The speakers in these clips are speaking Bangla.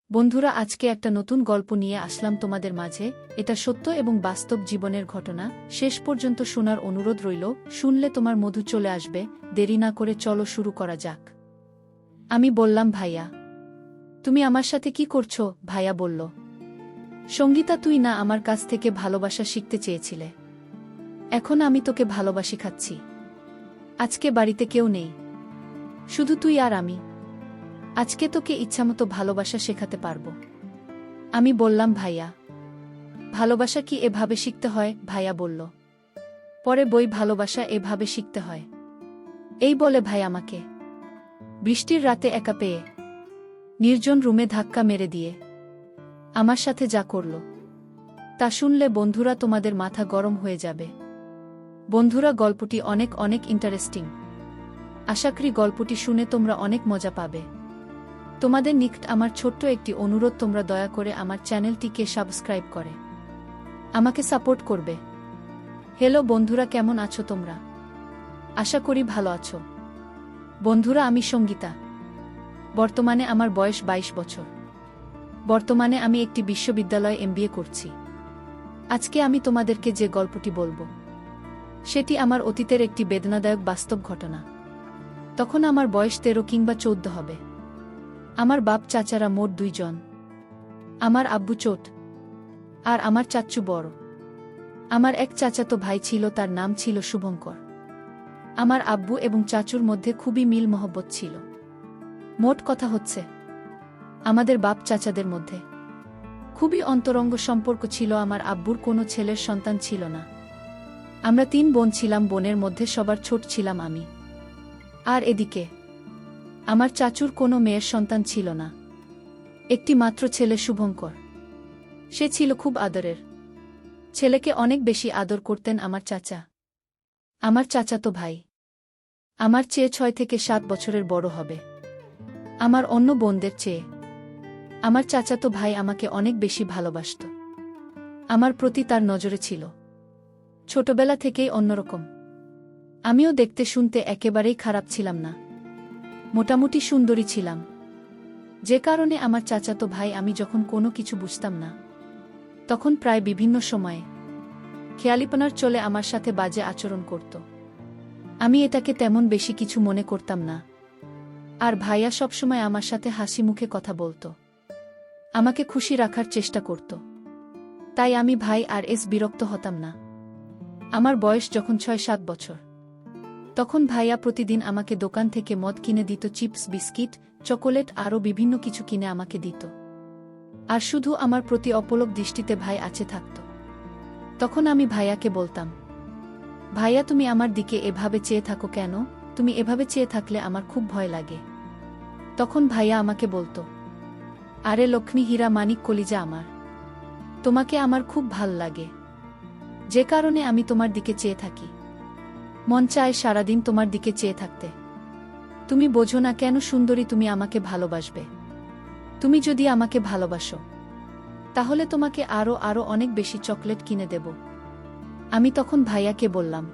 বন্ধুরা, আজকে একটা নতুন গল্প নিয়ে আসলাম তোমাদের মাঝে। এটা সত্য এবং বাস্তব জীবনের ঘটনা। শেষ পর্যন্ত শোনার অনুরোধ রইল। শুনলে তোমার মধু চলে আসবে। দেরি না করে চলো শুরু করা যাক। আমি বললাম, ভাইয়া তুমি আমার সাথে কি করছো? ভাইয়া বলল, সঙ্গীতা, তুই না আমার কাছ থেকে ভালোবাসা শিখতে চেয়েছিলে? এখন আমি তোকে ভালোবাসি খাচ্ছি। আজকে বাড়িতে কেউ নেই, শুধু তুই আর আমি। আজকে তোকে ইচ্ছামতো ভালোবাসা শেখাতে পারবো। আমি বললাম, ভাইয়া ভালোবাসা কি এভাবে শিখতে হয়? ভাইয়া বলল, পরে বই ভালোবাসা এভাবে শিখতে হয়। এই বলে ভাই আমাকে বৃষ্টির রাতে একা পেয়ে নির্জন রুমে ধাক্কা মেরে দিয়ে আমার সাথে যা করল তা শুনলে বন্ধুরা তোমাদের মাথা গরম হয়ে যাবে। বন্ধুরা, গল্পটি অনেক অনেক ইন্টারেস্টিং। আশা করি গল্পটি শুনে তোমরা অনেক মজা পাবে। তোমাদের নিকট আমার ছোট্ট একটি অনুরোধ, তোমরা দয়া করে আমার চ্যানেলটিকে সাবস্ক্রাইব করে আমাকে সাপোর্ট করবে। হ্যালো বন্ধুরা, কেমন আছো তোমরা? আশা করি ভালো আছো। বন্ধুরা, আমি সঙ্গীতা। বর্তমানে আমার বয়স 22 বছর। বর্তমানে আমি একটি বিশ্ববিদ্যালয়ে MBA করছি। আজকে আমি তোমাদেরকে যে গল্পটি বলবো সেটি আমার অতীতের একটি বেদনাদায়ক বাস্তব ঘটনা। তখন আমার বয়স 13 কিংবা 14 হবে। আমার বাপ চাচারা মোট 2 জন। আমার আব্বু চোট আর আমার চাচ্চু বড়। আমার এক চাচাতো ভাই ছিল, তার নাম ছিল শুভঙ্কর। আমার আব্বু এবং চাচুর মধ্যে খুবই মিল মহব্বত ছিল। মোট কথা হচ্ছে, আমাদের বাপ চাচাদের মধ্যে খুবই অন্তরঙ্গ সম্পর্ক ছিল। আমার আব্বুর কোনো ছেলের সন্তান ছিল না। আমরা 3 বোন ছিলাম, বোনের মধ্যে সবার ছোট ছিলাম আমি। আর এদিকে আমার চাচুর কোনো মেয়ের সন্তান ছিল না, একটি মাত্র ছেলে শুভঙ্কর। সে ছিল খুব আদরের। ছেলেকে অনেক বেশি আদর করতেন আমার চাচা। আমার চাচাতো ভাই আমার চেয়ে 6 থেকে 7 বছরের বড় হবে। আমার অন্য বোনদের চেয়ে আমার চাচাতো ভাই আমাকে অনেক বেশি ভালোবাসত। আমার প্রতি তার নজরে ছিল ছোটবেলা থেকেই অন্যরকম। আমিও দেখতে শুনতে একেবারেই খারাপ ছিলাম না, মোটামুটি সুন্দরী ছিলাম। যে কারণে আমার চাচাতো ভাই, আমি যখন কোনো কিছু বুঝতাম না তখন প্রায় বিভিন্ন সময়ে খেয়ালিপনার চলে আমার সাথে বাজে আচরণ করত। আমি এটাকে তেমন বেশি কিছু মনে করতাম না। আর ভাইয়া সবসময় আমার সাথে হাসি মুখে কথা বলত, আমাকে খুশি রাখার চেষ্টা করত। তাই আমি ভাই আর বিরক্ত হতাম না। আমার বয়স যখন 6-7 বছর, তখন ভাইয়া প্রতিদিন আমাকে দোকান থেকে মদ কিনে দিত, চিপস, বিস্কিট, চকোলেট আরও বিভিন্ন কিছু কিনে আমাকে দিত। আর শুধু আমার প্রতি অপলক দৃষ্টিতে ভাই আছে থাকত। তখন আমি ভাইয়াকে বলতাম, ভাইয়া তুমি আমার দিকে এভাবে চেয়ে থাকো কেন? তুমি এভাবে চেয়ে থাকলে আমার খুব ভয় লাগে। তখন ভাইয়া আমাকে বলতো, আরে লক্ষ্মী, হীরা, মানিক, কলিজা আমার, তোমাকে আমার খুব ভাল লাগে, যে কারণে আমি তোমার দিকে চেয়ে থাকি। মন চায় সারাদিন তোমার দিকে চেয়ে থাকতে। তুমি বোঝো না কেন সুন্দরী, তুমি আমাকে ভালোবাসবে। তুমি যদি আমাকে ভালোবাসো তাহলে তোমাকে আরও আরও অনেক বেশি চকলেট কিনে দেব। আমি তখন ভাইয়াকে বললাম,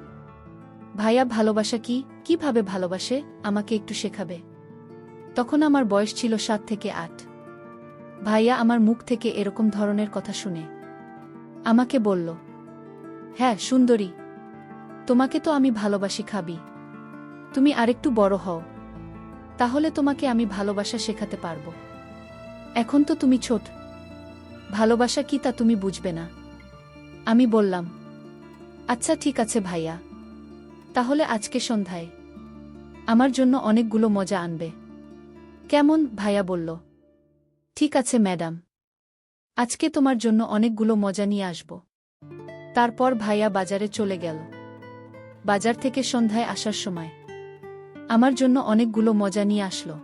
ভাইয়া ভালোবাসা কি, কিভাবে ভালোবাসে, আমাকে একটু শেখাবে? তখন আমার বয়স ছিল 7 থেকে 8। ভাইয়া আমার মুখ থেকে এরকম ধরনের কথা শুনে আমাকে বলল, হ্যাঁ সুন্দরী, তোমাকে তো আমি ভালোবাসি, খাবি? তুমি আরেকটু বড় হও, তাহলে তোমাকে আমি ভালোবাসা শেখাতে পারবো। এখন তো তুমি ছোট, ভালোবাসা কি তা তুমি বুঝবে না। আমি বললাম, আচ্ছা ঠিক আছে ভাইয়া, তাহলে আজকে সন্ধ্যায় আমার জন্য অনেকগুলো মজা আনবে, কেমন? ভাইয়া বলল, ঠিক আছে ম্যাডাম, আজকে তোমার জন্য অনেকগুলো মজা নিয়ে আসব। তারপর ভাইয়া বাজারে চলে গেল। বাজার থেকে সন্ধ্যায় আসার সময় আমার জন্য অনেকগুলো মজা নিয়ে আসলো।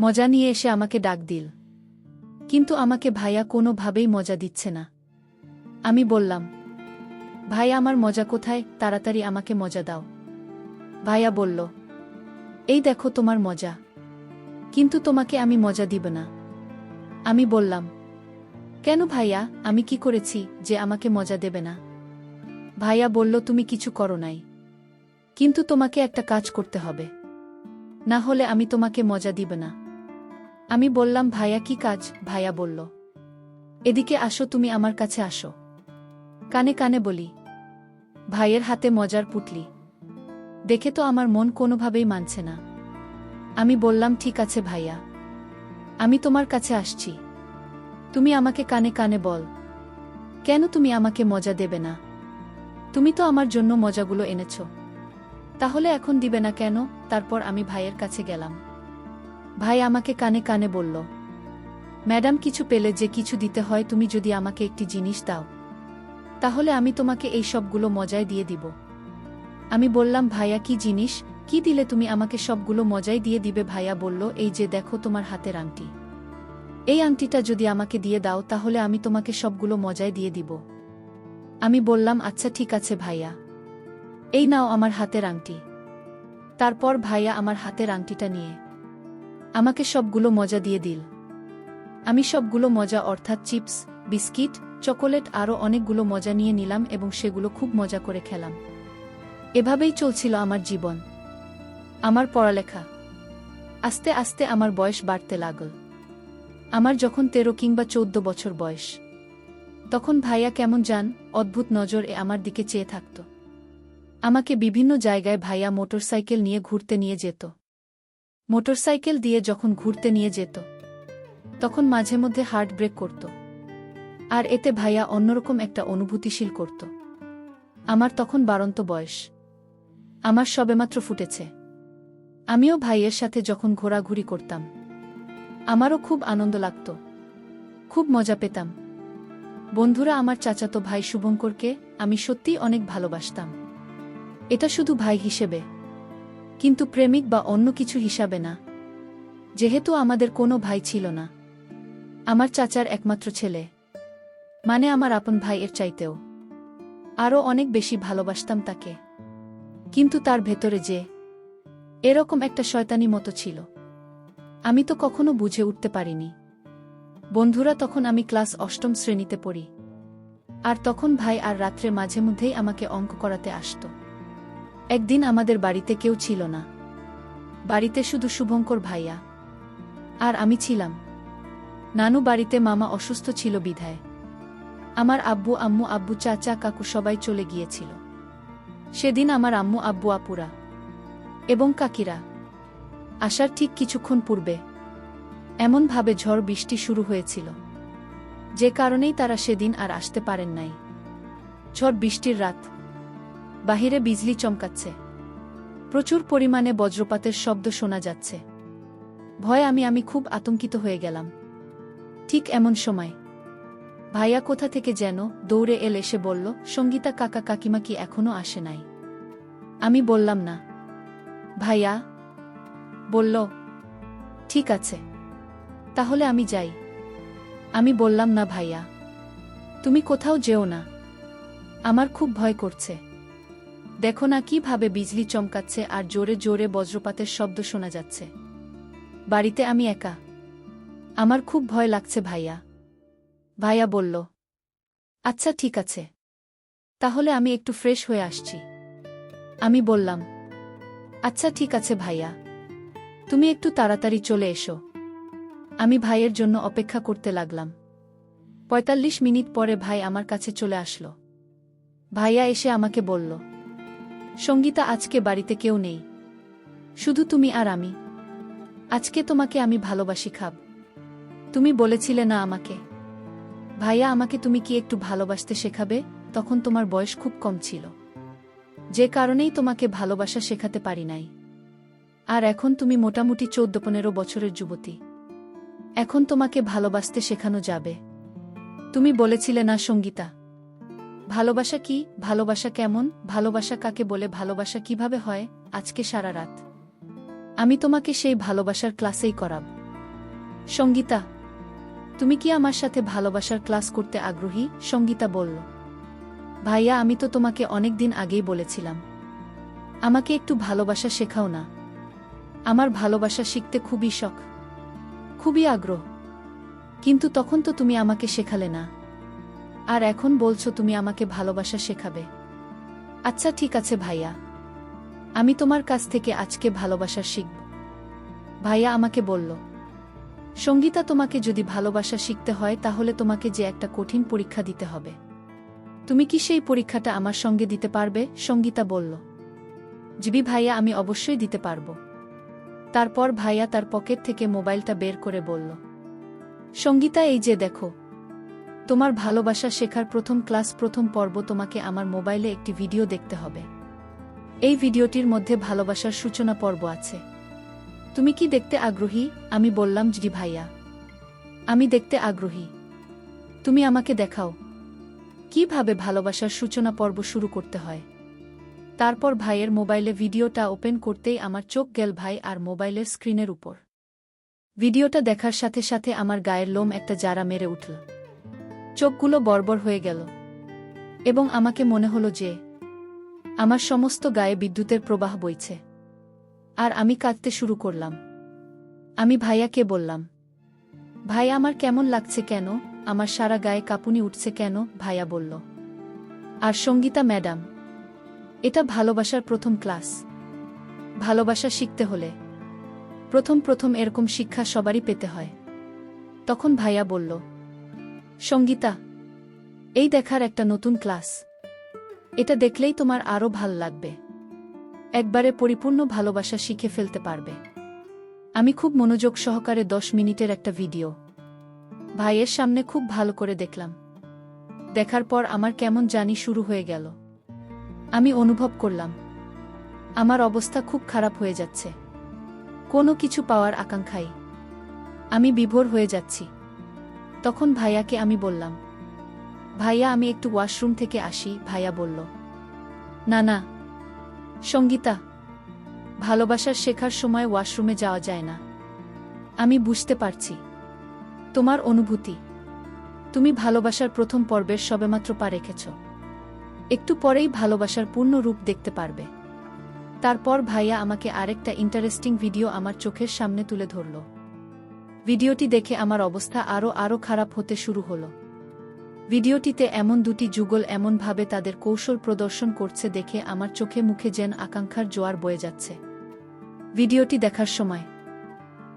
মজা নিয়ে এসে আমাকে ডাক দিল, কিন্তু আমাকে ভাইয়া কোনোভাবেই মজা দিচ্ছে না। আমি বললাম, ভাই আমার মজা কোথায়? তাড়াতাড়ি আমাকে মজা দাও। ভাইয়া বলল, এই দেখো তোমার মজা, কিন্তু তোমাকে আমি মজা দিব না। আমি বললাম, কেন ভাইয়া, আমি কি করেছি যে আমাকে মজা দেবে না? ভাইয়া বলল, তুমি কিছু করো নাই, কিন্তু তোমাকে একটা কাজ করতে হবে, না হলে আমি তোমাকে মজা দিব না। আমি বললাম, ভাইয়া কি কাজ? ভাইয়া বলল, এদিকে আসো, তুমি আমার কাছে আসো। কানে কানে বলি, ভাইয়ের হাতে মজার পুটলি। দেখে তো আমার মন কোনোভাবেই মানছে না। আমি বললাম, ঠিক আছে ভাইয়া, আমি তোমার কাছে আসছি। তুমি আমাকে কানে কানে বল, কেন তুমি আমাকে মজা দেবে না? তুমি তো আমার জন্য মজাগুলো এনেছ, তাহলে এখন দিবে না কেন? তারপর আমি ভাইয়ের কাছে গেলাম। ভাই আমাকে কানে কানে বলল, ম্যাডাম, কিছু পেলে যে কিছু দিতে হয়, তুমি যদি আমাকে একটি জিনিস দাও, তাহলে আমি তোমাকে এই সবগুলো মজায় দিয়ে দিব। আমি বললাম, ভাইয়া কি জিনিস? কি দিলে তুমি আমাকে সবগুলো মজাই দিয়ে দিবে? ভাইয়া বলল, এই যে দেখো তোমার হাতের আংটি, এই আংটিটা যদি আমাকে দিয়ে দাও, তাহলে আমি তোমাকে সবগুলো মজায় দিয়ে দিব। আমি বললাম, আচ্ছা ঠিক আছে ভাইয়া, এই নাও আমার হাতের আংটি। তারপর ভাইয়া আমার হাতের আংটিটা নিয়ে আমাকে সবগুলো মজা দিয়ে দিল। আমি সবগুলো মজা অর্থাৎ চিপস, বিস্কিট, চকোলেট আরও অনেকগুলো মজা নিয়ে নিলাম এবং সেগুলো খুব মজা করে খেলাম। এভাবেই চলছিল আমার জীবন, আমার পড়ালেখা। আস্তে আস্তে আমার বয়স বাড়তে লাগল। আমার যখন 13 কিংবা 14 বছর বয়স, তখন ভাইয়া কেমন জান অদ্ভুত নজরে আমার দিকে চেয়ে থাকত। আমাকে বিভিন্ন জায়গায় ভাইয়া মোটরসাইকেল নিয়ে ঘুরতে নিয়ে যেত। মোটরসাইকেল দিয়ে যখন ঘুরতে নিয়ে যেত, তখন মাঝে মধ্যে হার্ট ব্রেক করত, আর এতে ভাইয়া অন্যরকম একটা অনুভূতিশীল করত। আমার তখন বাড়ন্ত বয়স, আমার সবেমাত্র ফুটেছে। আমিও ভাইয়ের সাথে যখন ঘোরাঘুরি করতাম, আমারও খুব আনন্দ লাগত, খুব মজা পেতাম। বন্ধুরা, আমার চাচাতো ভাই শুভঙ্করকে আমি সত্যিই অনেক ভালোবাসতাম। এটা শুধু ভাই হিসেবে, কিন্তু প্রেমিক বা অন্য কিছু হিসাবে না। যেহেতু আমাদের কোনো ভাই ছিল না, আমার চাচার একমাত্র ছেলে, মানে আমার আপন ভাইয়ের চাইতেও আরও অনেক বেশি ভালোবাসতাম তাকে। কিন্তু তার ভেতরে যে এরকম একটা শয়তানি মতো ছিল, আমি তো কখনো বুঝে উঠতে পারিনি। বন্ধুরা, তখন আমি ক্লাস 8ম শ্রেণীতে পড়ি, আর তখন ভাই আর রাত্রে মাঝে মধ্যেই আমাকে অঙ্ক করাতে আসত। একদিন আমাদের বাড়িতে কেউ ছিল না, বাড়িতে শুধু শুভঙ্কর ভাইয়া আর আমি ছিলাম। নানু বাড়িতে, মামা অসুস্থ ছিল বিধায় আমার আব্বু আম্মু আব্বু চাচা কাকু সবাই চলে গিয়েছিল। সেদিন আমার আম্মু আব্বু আপুরা এবং কাকিরা আসার ঠিক কিছুক্ষণ পূর্বে এমনভাবে ঝড় বৃষ্টি শুরু হয়েছিল, যে কারণেই তারা সেদিন আর আসতে পারেন নাই। ঝড় বৃষ্টির রাত, বাহিরে বিজলি চমকাচ্ছে, প্রচুর পরিমাণে বজ্রপাতের শব্দ শোনা যাচ্ছে। ভয়ে আমি খুব আতঙ্কিত হয়ে গেলাম। ঠিক এমন সময় ভাইয়া কোথা থেকে যেন দৌড়ে এসে বলল, সঙ্গীতা কাকা কাকিমা কি এখনো আসে নাই? আমি বললাম না। ভাইয়া বলল, ঠিক আছে, তাহলে আমি যাই। আমি বললাম, না ভাইয়া, তুমি কোথাও যেও না, আমার খুব ভয় করছে। দেখো না কিভাবে বিজলি চমকাচ্ছে আর জোরে জোরে বজ্রপাতের শব্দ শোনা যাচ্ছে। বাড়িতে আমি একা, আমার খুব ভয় লাগছে ভাইয়া। ভাইয়া বলল, আচ্ছা ঠিক আছে, তাহলে আমি একটু ফ্রেশ হয়ে আসছি। আমি বললাম, আচ্ছা ঠিক আছে ভাইয়া, তুমি একটু তাড়াতাড়ি চলে এসো। আমি ভাইয়ের জন্য অপেক্ষা করতে লাগলাম। 45 মিনিট পরে ভাই আমার কাছে চলে আসলো। ভাইয়া এসে আমাকে বলল, সঙ্গীতা, আজকে বাড়িতে কেউ নেই, শুধু তুমি আর আমি। আজকে তোমাকে আমি ভালোবাসি খাব। তুমি বলেছিলে না আমাকে? ভাইয়া, আমাকে তুমি কি একটু ভালোবাসতে শেখাবে? তখন তোমার বয়স খুব কম ছিল, যে কারণেই তোমাকে ভালোবাসা শেখাতে পারি নাই। আর এখন তুমি মোটামুটি 14-15 বছরের যুবতী, এখন তোমাকে ভালোবাসতে শেখানো যাবে। তুমি বলেছিলে না সঙ্গীতা, ভালোবাসা কি, ভালোবাসা কেমন, ভালোবাসা কাকে বলে, ভালোবাসা কিভাবে হয়? আজকে সারা রাত আমি তোমাকে সেই ভালোবাসার ক্লাসেই করাব। সঙ্গীতা, তুমি কি আমার সাথে ভালোবাসার ক্লাস করতে আগ্রহী? সঙ্গীতা বলল, ভাইয়া, আমি তো তোমাকে অনেক দিন আগেই বলেছিলাম, আমাকে একটু ভালোবাসা শেখাও না। আমার ভালোবাসা শিখতে খুবই শখ, খুবই আগ্রহ, কিন্তু তখন তো তুমি আমাকে শেখালে না, আর এখন বলছো তুমি আমাকে ভালোবাসা শেখাবে। আচ্ছা ঠিক আছে ভাইয়া, আমি তোমার কাছ থেকে আজকে ভালোবাসা শিখব। ভাইয়া আমাকে বলল, সঙ্গীতা, তোমাকে যদি ভালোবাসা শিখতে হয় তাহলে তোমাকে যে একটা কঠিন পরীক্ষা দিতে হবে। তুমি কি সেই পরীক্ষাটা আমার সঙ্গে দিতে পারবে? সঙ্গীতা বলল। জিবি ভাইয়া, আমি অবশ্যই দিতে পারব। তারপর ভাইয়া তার পকেট থেকে মোবাইলটা বের করে বলল, সঙ্গীতা, এই যে দেখো, তোমার ভালোবাসা শেখার প্রথম ক্লাস, প্রথম পর্ব। তোমাকে আমার মোবাইলে একটি ভিডিও দেখতে হবে। এই ভিডিওটির মধ্যে ভালোবাসার সূচনা পর্ব আছে। তুমি কি দেখতে আগ্রহী? আমি বললাম, জি ভাইয়া, আমি দেখতে আগ্রহী। তুমি আমাকে দেখাও কিভাবে ভালোবাসার সূচনা পর্ব শুরু করতে হয়। তারপর ভাইয়ের মোবাইলে ভিডিওটা ওপেন করতেই আমার চোখ গেল ভাই আর মোবাইলের স্ক্রিনের উপর। ভিডিওটা দেখার সাথে সাথে আমার গায়ের লোম একটা জারা মেরে উঠল, চোখগুলো বড়বড় হয়ে গেল এবং আমাকে মনে হলো যে আমার সমস্ত গায়ে বিদ্যুতের প্রবাহ বইছে। আর আমি কাঁদতে শুরু করলাম। আমি ভাইয়াকে বললাম, ভাই, আমার কেমন লাগছে কেন? আমার সারা গায়ে কাঁপুনি উঠছে কেন? ভাইয়া বলল, আর সঙ্গীতা ম্যাডাম, এটা ভালোবাসার প্রথম ক্লাস। ভালোবাসা শিখতে হলে প্রথম প্রথম এরকম শিক্ষা সবারই পেতে হয়। তখন ভাইয়া বলল, সঙ্গীতা, এই দেখার একটা নতুন ক্লাস। এটা দেখলেই তোমার আরও ভাল লাগবে। একবারে পরিপূর্ণ ভালোবাসা শিখে ফেলতে পারবে। আমি খুব মনোযোগ সহকারে 10 মিনিটের একটা ভিডিও ভাইয়ের সামনে খুব ভালো করে দেখলাম। দেখার পর আমার কেমন জানি শুরু হয়ে গেল। আমি অনুভব করলাম আমার অবস্থা খুব খারাপ হয়ে যাচ্ছে। কোনো কিছু পাওয়ার আকাঙ্ক্ষায় আমি বিভোর হয়ে যাচ্ছি। তখন ভাইয়াকে আমি বললাম, ভাইয়া, আমি একটু ওয়াশরুম থেকে আসি। ভাইয়া বলল, না না সঙ্গীতা, ভালোবাসার শেখার সময় ওয়াশরুমে যাওয়া যায় না। আমি বুঝতে পারছি তোমার অনুভূতি। তুমি ভালোবাসার প্রথম পর্বের সবেমাত্র পা রেখেছ। একটু পরেই ভালোবাসার পূর্ণ রূপ দেখতে পারবে। তারপর ভাইয়া আমাকে আরেকটা ইন্টারেস্টিং ভিডিও আমার চোখের সামনে তুলে ধরল। ভিডিওটি দেখে আমার অবস্থা আরও খারাপ হতে শুরু হলো। ভিডিওটিতে এমন দুটি যুগল এমনভাবে তাদের কৌশল প্রদর্শন করছে দেখে আমার চোখে মুখে যেন আকাঙ্ক্ষার জোয়ার বয়ে যাচ্ছে। ভিডিওটি দেখার সময়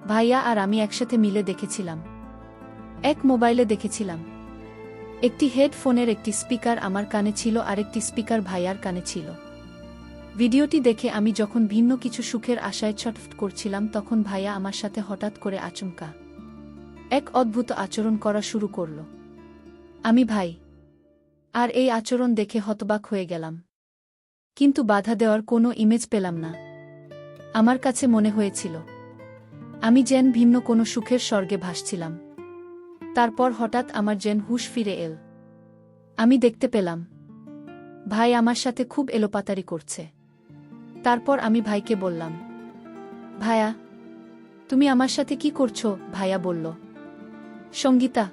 ভাইয়া আর আমি একসাথে মিলে দেখেছিলাম। এক মোবাইলে দেখেছিলাম। একটি হেডফোনের একটি স্পিকার আমার কানে ছিল, আরেকটি স্পিকার ভাইয়ার কানে ছিল। ভিডিওটি দেখে আমি যখন ভিন্ন কিছু সুখের আশায় ছটফট করছিলাম, তখন ভাইয়া আমার সাথে হঠাৎ করে আচমকা এক অদ্ভুত আচরণ করা শুরু করল। আমি ভাই আর এই আচরণ দেখে হতবাক হয়ে গেলাম, কিন্তু বাধা দেওয়ার কোনো ইমেজ পেলাম না। আমার কাছে মনে হয়েছিল আমি যেন ভিন্ন কোনো সুখের স্বর্গে ভাসছিলাম। তারপর হঠাৎ আমার যেন হুঁশ ফিরে এল। আমি দেখতে পেলাম ভাই আমার সাথে খুব এলোপাতাড়ি করছে। তারপর আমি ভাইকে বললাম, ভাইয়া, তুমি আমার সাথে কি করছো? ভাইয়া বলল, সঙ্গীতা,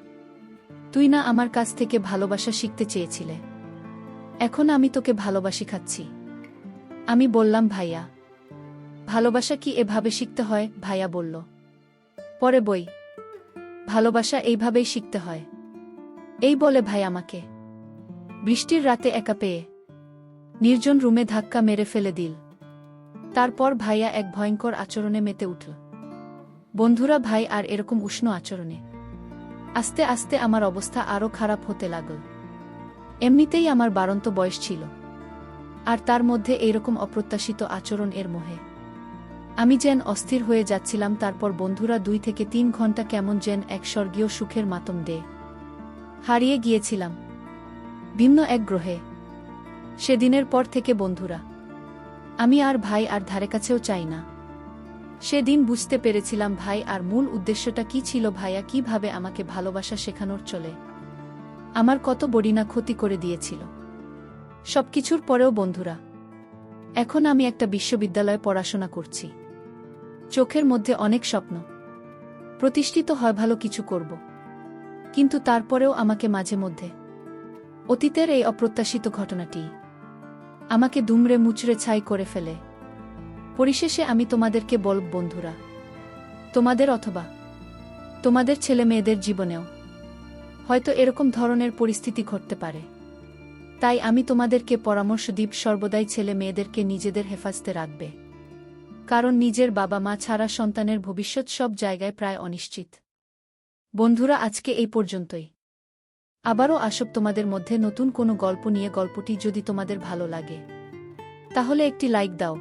তুই না আমার কাছ থেকে ভালোবাসা শিখতে চেয়েছিলে, এখন আমি তোকে ভালোবাসি খাচ্ছি। আমি বললাম, ভাইয়া, ভালোবাসা কি এভাবে শিখতে হয়? ভাইয়া বলল, পরে বই, ভালোবাসা এইভাবেই শিখতে হয়। এই বলে ভাই আমাকে বৃষ্টির রাতে একা পেয়ে নির্জন রুমে ধাক্কা মেরে ফেলে দিল। তারপর ভাইয়া এক ভয়ঙ্কর আচরণে মেতে উঠল। বন্ধুরা, ভাই আর এরকম উষ্ণ আচরণে আস্তে আস্তে আমার অবস্থা আরও খারাপ হতে লাগল। এমনিতেই আমার বাড়ন্ত বয়স ছিল, আর তার মধ্যে এইরকম অপ্রত্যাশিত আচরণ এর মোহে আমি যেন অস্থির হয়ে যাচ্ছিলাম। তারপর বন্ধুরা 2 থেকে 3 ঘন্টা কেমন যেন এক স্বর্গীয় সুখের মাতম দিয়ে হারিয়ে গিয়েছিলাম ভিন্ন এক গ্রহে। সেদিনের পর থেকে বন্ধুরা, আমি আর ভাই আর ধারে কাছেও চাই না। সেদিন বুঝতে পেরেছিলাম ভাই আর মূল উদ্দেশ্যটা কি ছিল। ভাইয়া কিভাবে আমাকে ভালোবাসা শেখানোর চলে আমার কত বড়িনা ক্ষতি করে দিয়েছিল। সবকিছুর পরেও বন্ধুরা, এখন আমি একটা বিশ্ববিদ্যালয়ে পড়াশোনা করছি। চোখের মধ্যে অনেক স্বপ্ন, প্রতিষ্ঠিত হয় ভালো কিছু করব, কিন্তু তারপরেও আমাকে মাঝে মধ্যে অতীতের এই অপ্রত্যাশিত ঘটনাটি আমাকে দুমড়ে মুচড়ে ছাই করে ফেলে। পরিশেষে আমি তোমাদেরকে বলব বন্ধুরা, তোমাদের অথবা তোমাদের ছেলে মেয়েদের জীবনেও হয়তো এরকম ধরনের পরিস্থিতি ঘটতে পারে। তাই আমি তোমাদেরকে পরামর্শ দিব, সর্বদাই ছেলে মেয়েদেরকে নিজেদের হেফাজতে রাখবে, কারণ নিজের বাবা মা ছাড়া সন্তানের ভবিষ্যৎ সব জায়গায় প্রায় অনিশ্চিত। বন্ধুরা, আজকে এই পর্যন্তই। আবারও আসব তোমাদের মধ্যে নতুন কোনো গল্প নিয়ে। গল্পটি যদি তোমাদের ভালো লাগে তাহলে একটি লাইক দাও।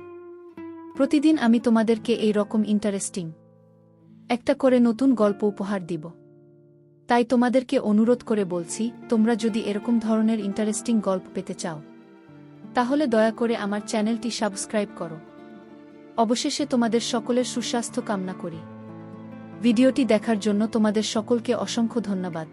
প্রতিদিন আমি তোমাদেরকে এই রকম ইন্টারেস্টিং একটা করে নতুন গল্প উপহার দিব। তাই তোমাদেরকে অনুরোধ করে বলছি, তোমরা যদি এরকম ধরনের ইন্টারেস্টিং গল্প পেতে চাও তাহলে দয়া করে আমার চ্যানেলটি সাবস্ক্রাইব করো। অবশেষে তোমাদের সকলের সুস্বাস্থ্য কামনা করি। ভিডিওটি দেখার জন্য তোমাদের সকলকে অসংখ্য ধন্যবাদ।